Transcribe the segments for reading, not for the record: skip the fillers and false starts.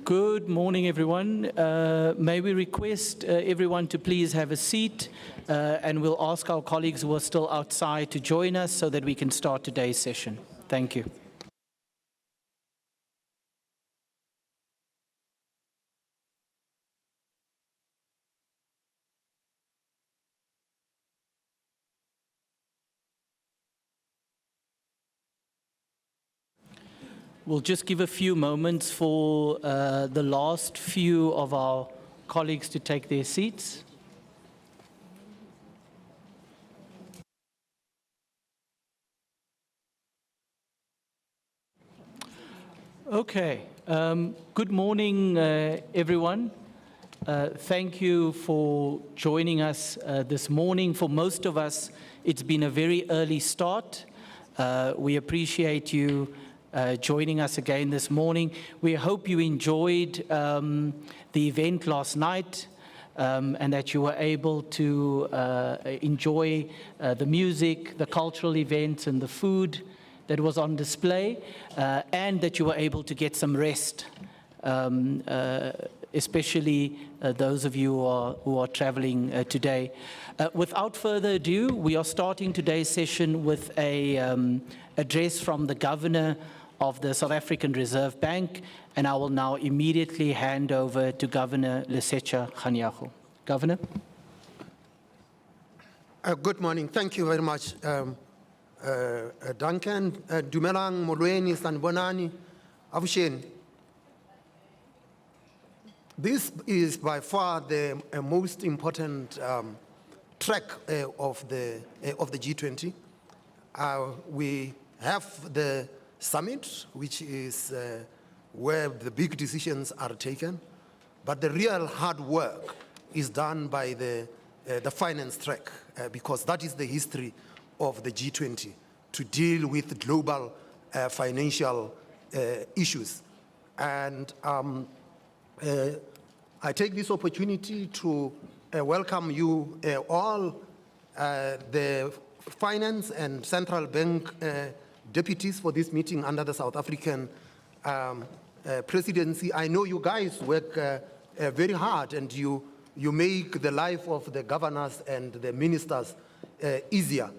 Good morning, everyone. May we request everyone to please have a seat, and we'll ask our colleagues who are still outside to join us so that we can start today's session. Thank you. We'll just give a few moments for the last few of our colleagues to take their seats. Okay. Good morning, everyone. Thank you for joining us this morning. For most of us, it's been a very early start. We appreciate you joining us again this morning. We hope you enjoyed the event last night and that you were able to enjoy the music, the cultural events, and the food that was on display, and that you were able to get some rest, especially those of you who are traveling today. Without further ado, we are starting today's session with an address from the Governor of the South African Reserve Bank, and I will now immediately hand over to Governor Lesetja Kganyago. Governor. Good morning. Thank you very much, Duncan. Dumelang, Molweni, Sanbonani, Avusheni. This is by far the most important track of the G20. We have the summit, which is where the big decisions are taken, but the real hard work is done by the finance track, because that is the history of the G20, to deal with global financial issues. And I take this opportunity to welcome you all, the finance and central bank deputies for this meeting under the South African presidency. I know you guys work very hard, and you make the life of the governors and the ministers easier.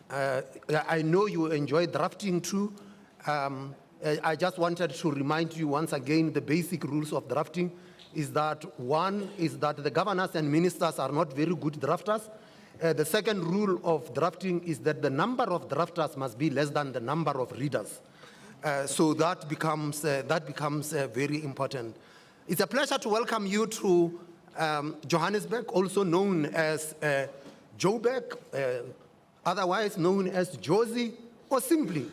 I know you enjoy drafting too. I just wanted to remind you once again the basic rules of drafting is that one is that the governors and ministers are not very good drafters. The second rule of drafting is that the number of drafters must be less than the number of readers. So that becomes very important. It's a pleasure to welcome you to Johannesburg, also known as Joburg, otherwise known as Jozi, or simply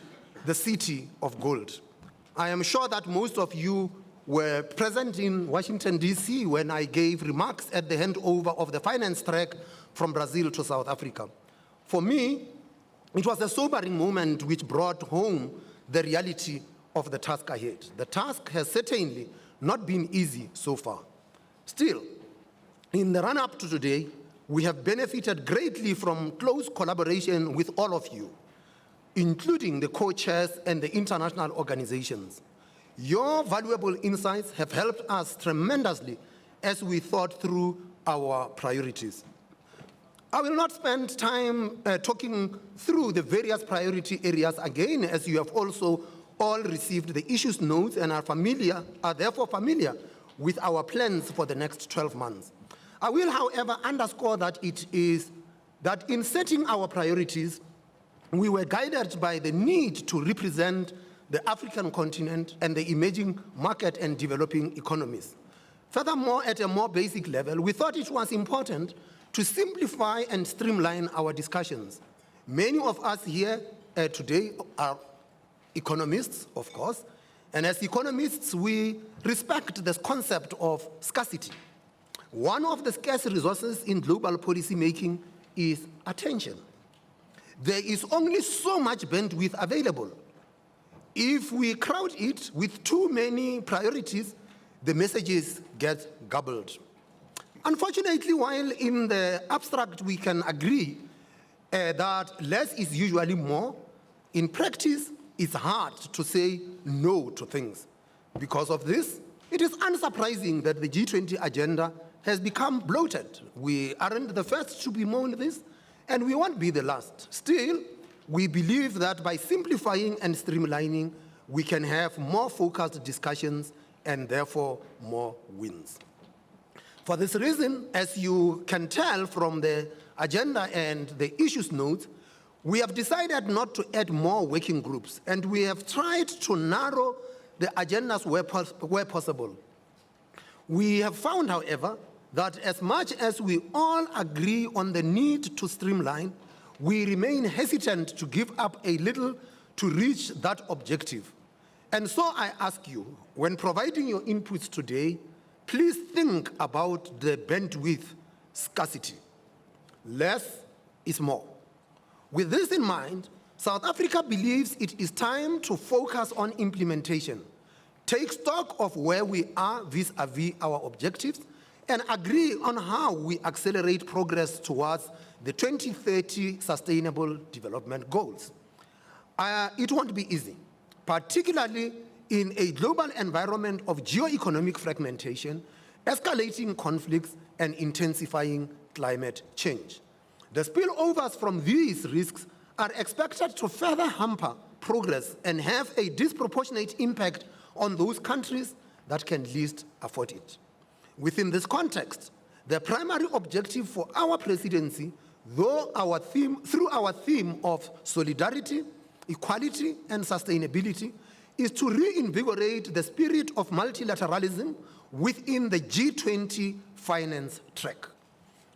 the city of gold. I am sure that most of you were present in Washington, D.C. when I gave remarks at the handover of the finance track from Brazil to South Africa. For me, it was a sobering moment which brought home the reality of the task ahead. The task has certainly not been easy so far. Still, in the run-up to today, we have benefited greatly from close collaboration with all of you, including the co-chairs and the international organizations. Your valuable insights have helped us tremendously as we thought through our priorities. I will not spend time talking through the various priority areas again, as you have also all received the issues notes and are therefore familiar with our plans for the next 12 months. I will, however, underscore that it is that in setting our priorities, we were guided by the need to represent the African continent and the emerging market and developing economies. Furthermore, at a more basic level, we thought it was important to simplify and streamline our discussions. Many of us here today are economists, of course, and as economists, we respect the concept of scarcity. One of the scarce resources in global policy making is attention. There is only so much bandwidth available. If we crowd it with too many priorities, the messages get garbled. Unfortunately, while in the abstract we can agree that less is usually more, in practice it's hard to say no to things. Because of this, It is unsurprising that the G20 agenda has become bloated. We aren't the first to bemoan this, and we won't be the last. Still, we believe that by simplifying and streamlining, we can have more focused discussions and therefore more wins. For this reason, as you can tell from the agenda and the issues notes, we have decided not to add more working groups, and we have tried to narrow the agendas where possible. We have found, however, that as much as we all agree on the need to streamline, we remain hesitant to give up a little to reach that objective. And so I ask you, when providing your inputs today, please think about the bandwidth scarcity. Less is more. With this in mind, South Africa believes it is time to focus on implementation, take stock of where we are vis-à-vis our objectives, and agree on how we accelerate progress towards the 2030 Sustainable Development Goals. It won't be easy, particularly in a global environment of geo-economic fragmentation, escalating conflicts, and intensifying climate change. The spillovers from these risks are expected to further hamper progress and have a disproportionate impact on those countries that can least afford it. Within this context, the primary objective for our presidency, through our theme of solidarity, equality, and sustainability, is to reinvigorate the spirit of multilateralism within the G20 finance track.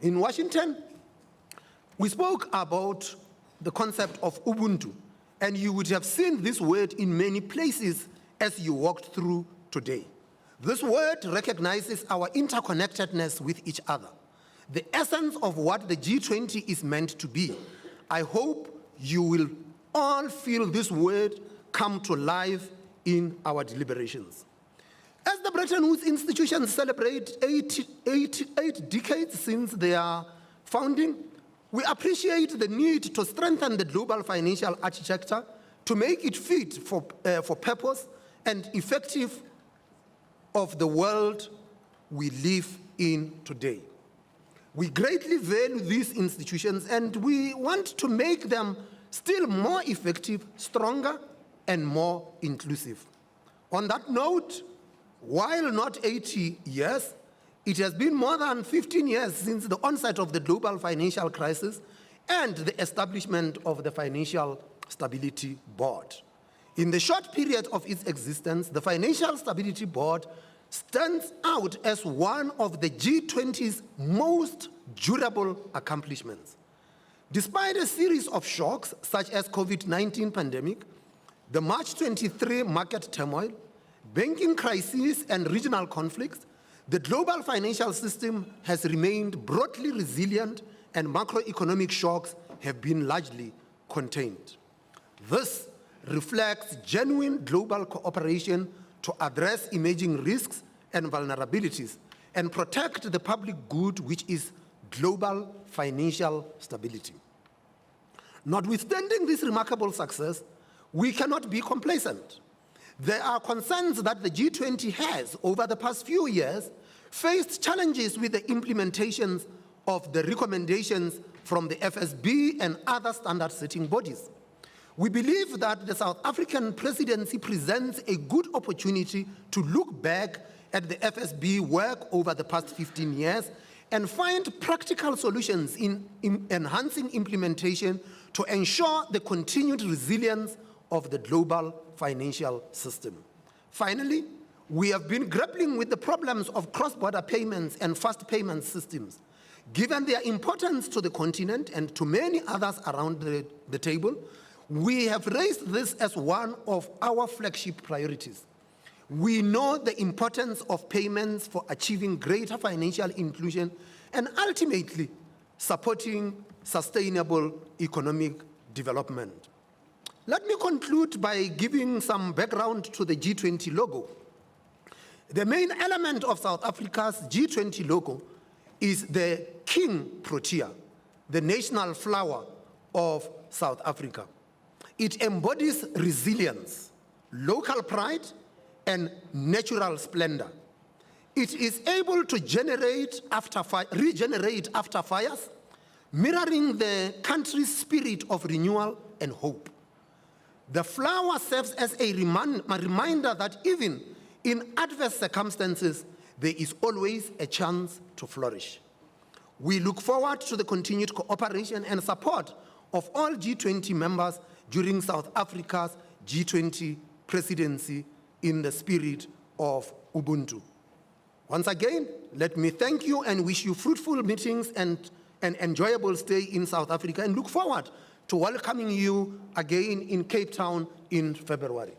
In Washington, we spoke about the concept of Ubuntu, and you would have seen this word in many places as you walked through today. This word recognizes our interconnectedness with each other, the essence of what the G20 is meant to be. I hope you will all feel this word come to life in our deliberations. As the Bretton Woods institutions celebrate eight decades since their founding, we appreciate the need to strengthen the global financial architecture to make it fit for purpose and effective of the world we live in today. We greatly value these institutions, and we want to make them still more effective, stronger, and more inclusive. On that note, while not 80 years, it has been more than 15 years since the onset of the global financial crisis and the establishment of the Financial Stability Board. In the short period of its existence, the Financial Stability Board stands out as one of the G20's most durable accomplishments. Despite a series of shocks, such as COVID-19 pandemic, the March 23 market turmoil, banking crises, and regional conflicts, the global financial system has remained broadly resilient, and macroeconomic shocks have been largely contained. This reflects genuine global cooperation to address emerging risks and vulnerabilities and protect the public good, which is global financial stability. Notwithstanding this remarkable success, we cannot be complacent. There are concerns that the G20 has, over the past few years, faced challenges with the implementations of the recommendations from the FSB and other standard-setting bodies. We believe that the South African presidency presents a good opportunity to look back at the FSB work over the past 15 years and find practical solutions in enhancing implementation to ensure the continued resilience of the global financial system. Finally, we have been grappling with the problems of cross-border payments and fast payment systems. Given their importance to the continent and to many others around the table, we have raised this as one of our flagship priorities. We know the importance of payments for achieving greater financial inclusion and ultimately supporting sustainable economic development. Let me conclude by giving some background to the G20 logo. The main element of South Africa's G20 logo is the King Protea, the national flower of South Africa. It embodies resilience, local pride, and natural splendor, It is able to regenerate after fires, mirroring the country's spirit of renewal and hope. The flower serves as a reminder that even in adverse circumstances, there is always a chance to flourish. We look forward to the continued cooperation and support of all G20 members during South Africa's G20 presidency in the spirit of Ubuntu. Once again, let me thank you and wish you fruitful meetings and an enjoyable stay in South Africa, and look forward to welcoming you again in Cape Town in February.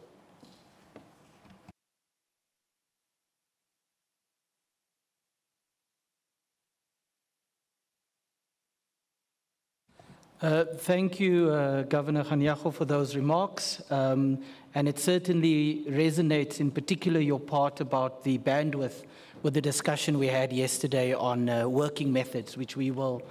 Thank you, Governor Kganyago, for those remarks. And it certainly resonates, in particular, your part about the bandwidth with the discussion we had yesterday on working methods, which we will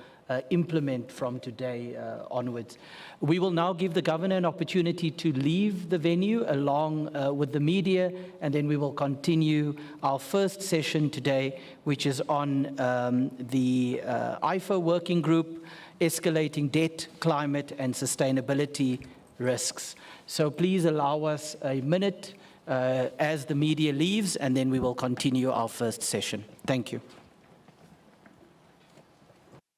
implement from today onwards. We will now give the Governor an opportunity to leave the venue along with the media, and then we will continue our first session today, which is on the IFA working group, escalating debt, climate, and sustainability risks. So please allow us a minute as the media leaves, and then we will continue our first session. Thank you.